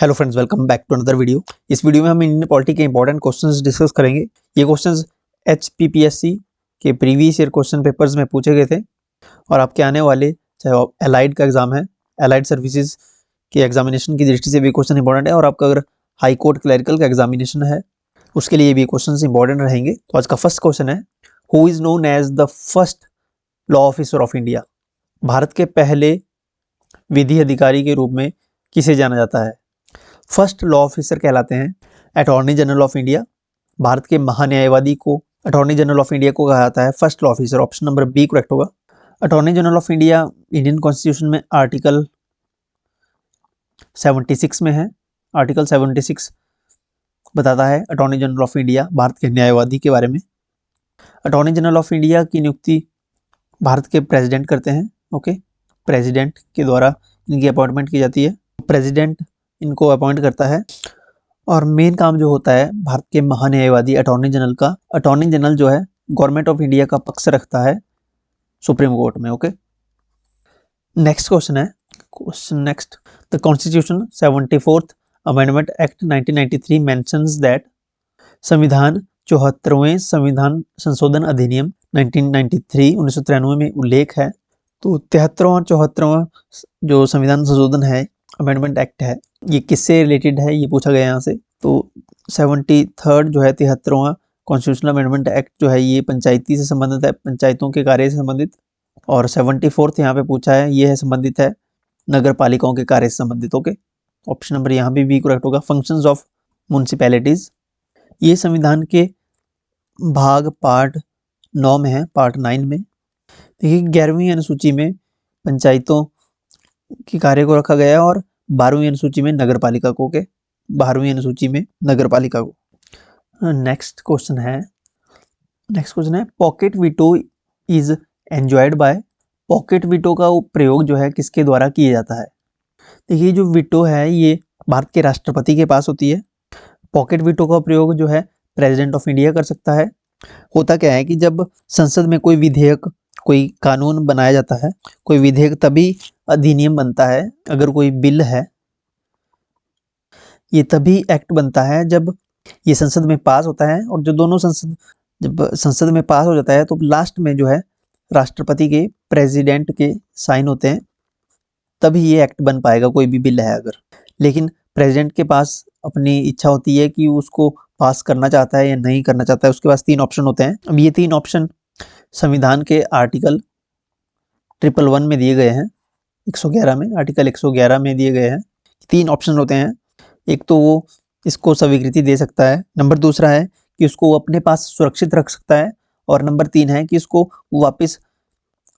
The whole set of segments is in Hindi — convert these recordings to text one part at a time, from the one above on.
Hello friends, welcome back to another video. इस वीडियो में हम इंडियन पॉलिटी के इंपॉर्टेंट क्वेश्चंस डिस्कस करेंगे। ये क्वेश्चंस HPPSC के प्रीवियस ईयर क्वेश्चन पेपर्स में पूछे गए थे और आपके आने वाले चाहे एलाइड का एग्जाम है, एलाइड सर्विसेज के एग्जामिनेशन की दृष्टि से भी क्वेश्चन इंपॉर्टेंट है और आपका अगर हाई कोर्ट क्लरिकल का एग्जामिनेशन है उसके लिए भी क्वेश्चन इंपॉर्टेंट रहेंगे। तो आज का फर्स्ट क्वेश्चन है, who is known as the first law officer of India? Bharat के पहले विधि अधिकारी के रूप में किसे जाना जाता है? फर्स्ट लॉ ऑफिसर कहलाते हैं attorney general of India. Bharat के महान्यायवादी को अटॉर्नी जनरल ऑफ इंडिया को कहा जाता है first law officer. Option number B correct होगा। Attorney general of India Indian constitution में आर्टिकल 76 में है। आर्टिकल 76 बताता है attorney general of India Bharat के न्यायवादी के बारे में। अटॉर्नी जनरल ऑफ इंडिया की नियुक्ति भारत के प्रेसिडेंट करते हैं। ओके, प्रेसिडेंट के द्वारा इनकी अपॉइंटमेंट की जाती है। प्रेसिडेंट इनको अपॉइंट करता है और मेन काम जो होता है भारत के महान्यायवादी अटॉर्नी जनरल का, अटॉर्नी जनरल जो है गवर्नमेंट ऑफ इंडिया का पक्ष रखता है सुप्रीम कोर्ट में। ओके, नेक्स्ट क्वेश्चन है, question next, the constitution 74th amendment act 1993 mentions that संविधान 74वें संविधान संशोधन अधिनियम 1993 में उल्लेख है। तो 73वां और 74वां जो संविधान संशोधन है, अमेंडमेंट एक्ट है, ये किससे रिलेटेड है ये पूछा गया यहाँ से। तो 73rd जो है 73वां कॉन्स्टिट्यूशनल अमेंडमेंट एक्ट जो है ये पंचायती से संबंधित है, पंचायतों के कार्य से संबंधित। और 74th यहाँ पे पूछा है, ये है संबंधित है नगर पालिकाओं के कार्य से संबंधित। ओके, ऑप्शन नंबर यहाँ पे भी करेक्ट होगा। फंक्शंस ऑफ म्युनिसिपैलिटीज, ये संविधान के भाग पार्ट 9 में है, पार्ट 9 में। देखिए 11वीं अनुसूची में पंचायतों के कार्य को रखा गया है और 12वीं अनुसूची में नगर पालिका को। के 12वीं अनुसूची में नगर पालिका को। नेक्स्ट क्वेश्चन है, pocket veto is enjoyed by. Pocket veto का प्रयोग जो है किसके द्वारा किया जाता है? देखिए जो वीटो है ये भारत के राष्ट्रपति के पास होती है। पॉकेट वीटो का प्रयोग जो है प्रेसिडेंट ऑफ इंडिया कर सकता है। होता क्या है कि जब संसद में कोई विधेयक, कोई कानून बनाया जाता है, कोई विधेयक तभी अधिनियम बनता है, अगर कोई बिल है ये तभी एक्ट बनता है जब ये संसद में पास होता है। और जो दोनों जब संसद में पास हो जाता है तो लास्ट में जो है राष्ट्रपति के, प्रेसिडेंट के साइन होते हैं, तभी ये एक्ट बन पाएगा कोई भी बिल है अगर। लेकिन प्रेसिडेंट के पास अपनी इच्छा होती है कि उसको पास करना चाहता है या नहीं करना चाहता है, उसके पास 3 ऑप्शन होते हैं। अब ये 3 ऑप्शन संविधान के आर्टिकल 111 में दिए गए हैं, 111 में, आर्टिकल 111 में दिए गए हैं। 3 ऑप्शन होते हैं, एक तो वो इसको स्वीकृति दे सकता है, नंबर दूसरा है कि उसको वो अपने पास सुरक्षित रख सकता है, और नंबर 3 है कि इसको वापस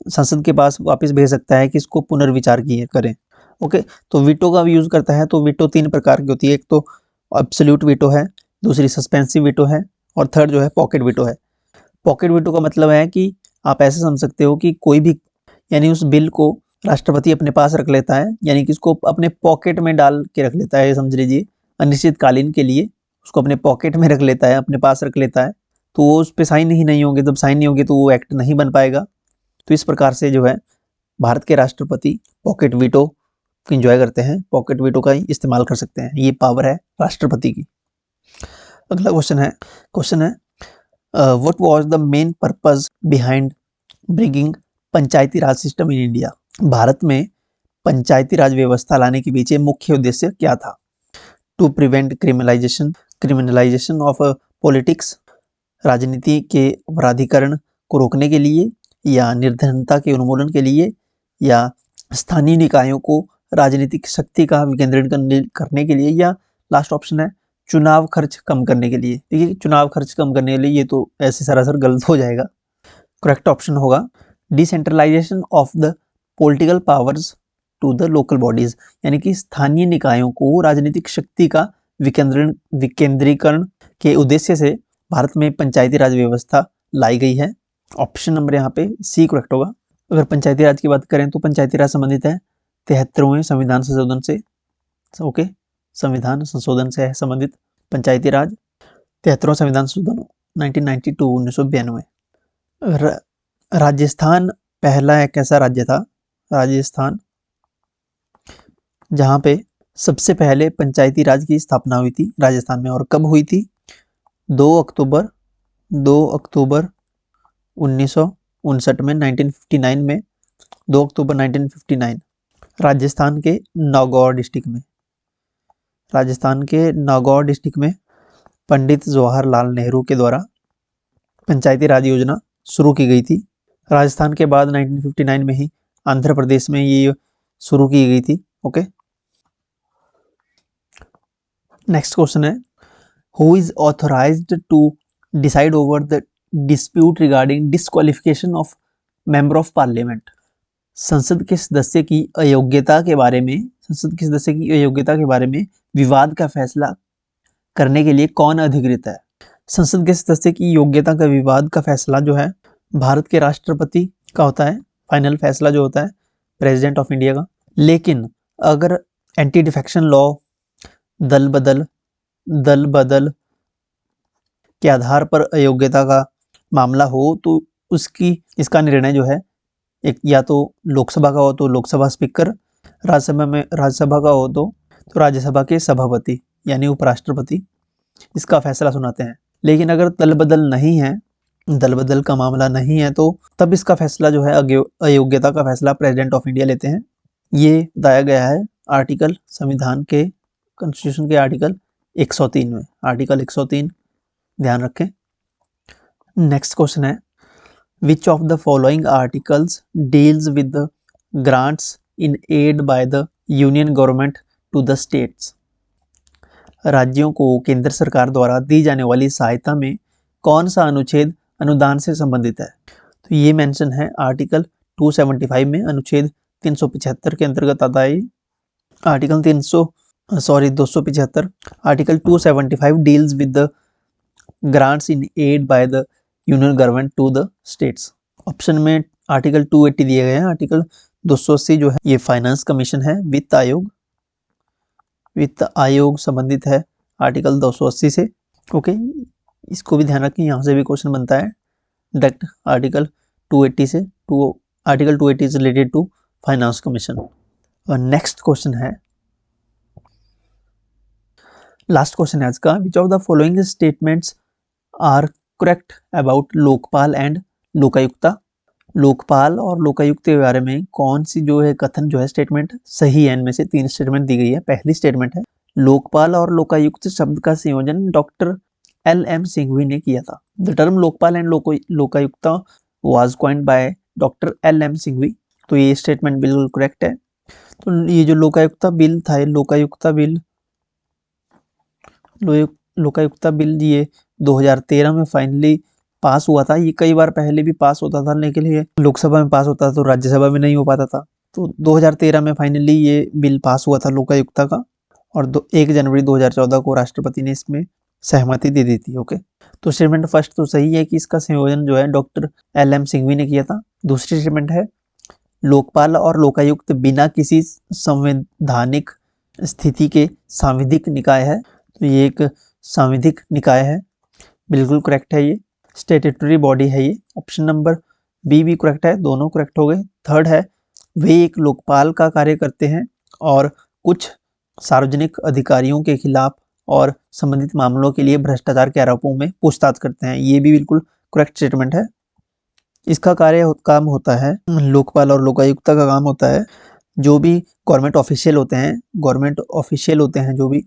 संसद के पास वापस भेज सकता है कि इसको पुनर्विचार करें। ओके, तो वीटो का भी यूज करता है। तो वीटो 3 प्रकार की होती है, एक तो एब्सोल्यूट वीटो है, दूसरी सस्पेंसिव वीटो है, और थर्ड जो है पॉकेट वीटो है। पॉकेट वीटो का मतलब है कि आप ऐसे समझ सकते हो कि कोई भी, यानी उस बिल को राष्ट्रपति अपने पास रख लेता है, यानी कि इसको अपने पॉकेट में डाल के रख लेता है, समझ लीजिए अनिश्चितकालीन के लिए उसको अपने पॉकेट में रख लेता है, अपने पास रख लेता है। तो वो उस पर साइन ही नहीं होंगे, जब साइन नहीं होंगे तो वो एक्ट नहीं बन पाएगा। तो इस प्रकार से जो है भारत के राष्ट्रपति पॉकेट वीटो इंजॉय करते हैं, पॉकेट वीटो का इस्तेमाल कर सकते हैं, ये पावर है राष्ट्रपति की। अगला क्वेश्चन है what was the main purpose behind bringing Panchayati Raj system in India? Bharat में पंचायती राज व्यवस्था लाने के पीछे मुख्य उद्देश्य क्या था? To prevent criminalisation of politics, राजनीति के अपराधीकरण को रोकने के लिए, या निर्धनता के उन्मूलन के लिए, या स्थानीय निकायों को राजनीतिक शक्ति का विकेंद्रीकरण करने के लिए, या लास्ट ऑप्शन है चुनाव खर्च कम करने के लिए। देखिए चुनाव खर्च कम करने के लिए ये तो ऐसे सरासर गलत हो जाएगा। करेक्ट ऑप्शन होगा decentralisation of the political powers to the local bodies, यानी कि स्थानीय निकायों को राजनीतिक शक्ति का विकेंद्रीकरण के उद्देश्य से भारत में पंचायती राज व्यवस्था लाई गई है। ऑप्शन नंबर यहाँ पे सी करेक्ट होगा। अगर पंचायती राज की बात करें तो पंचायती राज संबंधित है 73वें संविधान संशोधन से। ओके, संविधान संशोधन से है संबंधित पंचायती राज, 73वां संविधान संशोधन 1992। राजस्थान पहला एक ऐसा राज्य था, राजस्थान, जहाँ पे सबसे पहले पंचायती राज की स्थापना हुई थी राजस्थान में और कब हुई थी? 2 अक्टूबर 1959 में 1959 में 2 अक्टूबर 1959 राजस्थान के नागौर डिस्ट्रिक्ट में पंडित जवाहरलाल नेहरू के द्वारा पंचायती राज योजना शुरू की गई थी। राजस्थान के बाद 1959 में ही आंध्र प्रदेश में ये शुरू की गई थी। ओके, नेक्स्ट क्वेश्चन है, who is authorised to decide over the dispute regarding disqualification of member of parliament? संसद के सदस्य की अयोग्यता के बारे में विवाद का फैसला करने के लिए कौन अधिकृत है? संसद के सदस्य की योग्यता का विवाद का फैसला जो है भारत के राष्ट्रपति का होता है। फाइनल फैसला जो होता है प्रेसिडेंट ऑफ इंडिया का। लेकिन अगर एंटी डिफेक्शन लॉ, दल बदल के आधार पर अयोग्यता का मामला हो तो इसका निर्णय जो है एक या तो लोकसभा का हो तो लोकसभा स्पीकर, राज्यसभा का हो तो राज्यसभा के सभापति यानी उपराष्ट्रपति इसका फैसला सुनाते हैं। लेकिन अगर दल बदल का मामला नहीं है तो तब इसका फैसला जो है अयोग्यता का फैसला प्रेसिडेंट ऑफ इंडिया लेते हैं। ये बताया गया है आर्टिकल संविधान के कॉन्स्टिट्यूशन के आर्टिकल 103 में। आर्टिकल 103 ध्यान रखें। नेक्स्ट क्वेश्चन है, Which of the following articles deals with the grants in aid by the union government to the states? राज्यों को केंद्र सरकार द्वारा दी जाने वाली सहायता में कौन सा अनुच्छेद अनुदान से संबंधित है? तो ये मेंशन है आर्टिकल 275 में, अनुच्छेद 375 के अंतर्गत आता है। Article 275 article 275 deals with the grants in aid by the union government to the states. Option में आर्टिकल 280 दिए गए हैं। आर्टिकल 280 जो है ये फाइनेंस कमीशन है, वित्त आयोग संबंधित है आर्टिकल 280 से। ओके, इसको भी ध्यान रखें, यहाँ से भी क्वेश्चन बनता है डायरेक्ट आर्टिकल 280 से। Article 280 is related to finance commission. और नेक्स्ट क्वेश्चन है, लास्ट क्वेश्चन है आज का, which of the following statements are correct about Lokpal and Lokayukta? Lokpal और लोकायुक्त के बारे में कौन सी जो है कथन जो है स्टेटमेंट सही है? इनमें से 3 स्टेटमेंट दी गई है। पहली स्टेटमेंट है, लोकपाल और लोकायुक्त शब्द का संयोजन डॉक्टर LM सिंघवी ने किया था। The term Lokpal and Lokayukta was coined by doctor LM Singhvi. तो ये स्टेटमेंट बिल्कुल करेक्ट है। तो ये जो लोकायुक्ता बिल था, लोकायुक्ता बिल ये 2013 में फाइनली पास हुआ था। ये कई बार पहले भी पास होता था, लेकिन ये लोकसभा में पास होता था तो राज्यसभा में नहीं हो पाता था। तो 2013 में फाइनली ये बिल पास हुआ था लोकायुक्ता का, और 1 जनवरी 2014 को राष्ट्रपति ने इसमें सहमति दे दी थी। ओके, तो स्टेटमेंट फर्स्ट तो सही है कि इसका संयोजन जो है डॉक्टर LM सिंघवी ने किया था। दूसरी स्टेटमेंट है, लोकपाल और लोकायुक्त बिना किसी संवैधानिक स्थिति के सांविधिक निकाय है। तो ये एक सांविधिक निकाय है, बिल्कुल करेक्ट है। ये स्टेट्यूटरी बॉडी है ये। ऑप्शन नंबर बी भी करेक्ट है, दोनों करेक्ट हो गए। थर्ड है, वे एक लोकपाल का कार्य करते हैं और कुछ सार्वजनिक अधिकारियों के खिलाफ और संबंधित मामलों के लिए भ्रष्टाचार के आरोपों में पूछताछ करते हैं। ये भी बिल्कुल करेक्ट स्टेटमेंट है। इसका काम होता है, लोकपाल और लोकायुक्ता का काम होता है, जो भी गवर्नमेंट ऑफिशियल होते हैं जो भी,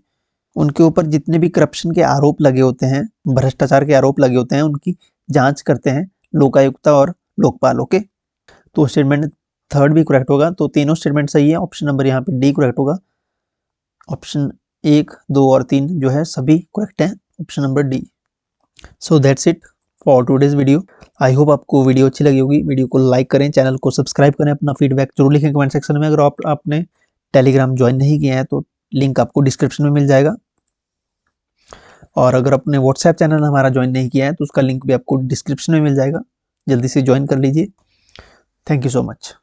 उनके ऊपर जितने भी करप्शन के आरोप लगे होते हैं, भ्रष्टाचार के आरोप लगे होते हैं, उनकी जांच करते हैं लोकायुक्ता और लोकपाल। ओके, तो स्टेटमेंट थर्ड भी करेक्ट होगा। तो तीनों स्टेटमेंट सही है। ऑप्शन नंबर यहाँ पे डी करेक्ट होगा। ऑप्शन 1, 2 और 3 जो है सभी करेक्ट है। Option number D. So that's it for today's video. I hope आपको वीडियो अच्छी लगी होगी। वीडियो को लाइक करें, चैनल को सब्सक्राइब करें, अपना फीडबैक जरूर लिखें कमेंट सेक्शन में। अगर आपने टेलीग्राम ज्वाइन नहीं किया है तो लिंक आपको डिस्क्रिप्शन में मिल जाएगा, और अगर आपने व्हाट्सएप चैनल हमारा ज्वाइन नहीं किया है तो उसका लिंक भी आपको डिस्क्रिप्शन में मिल जाएगा। जल्दी से ज्वाइन कर लीजिए। Thank you so much.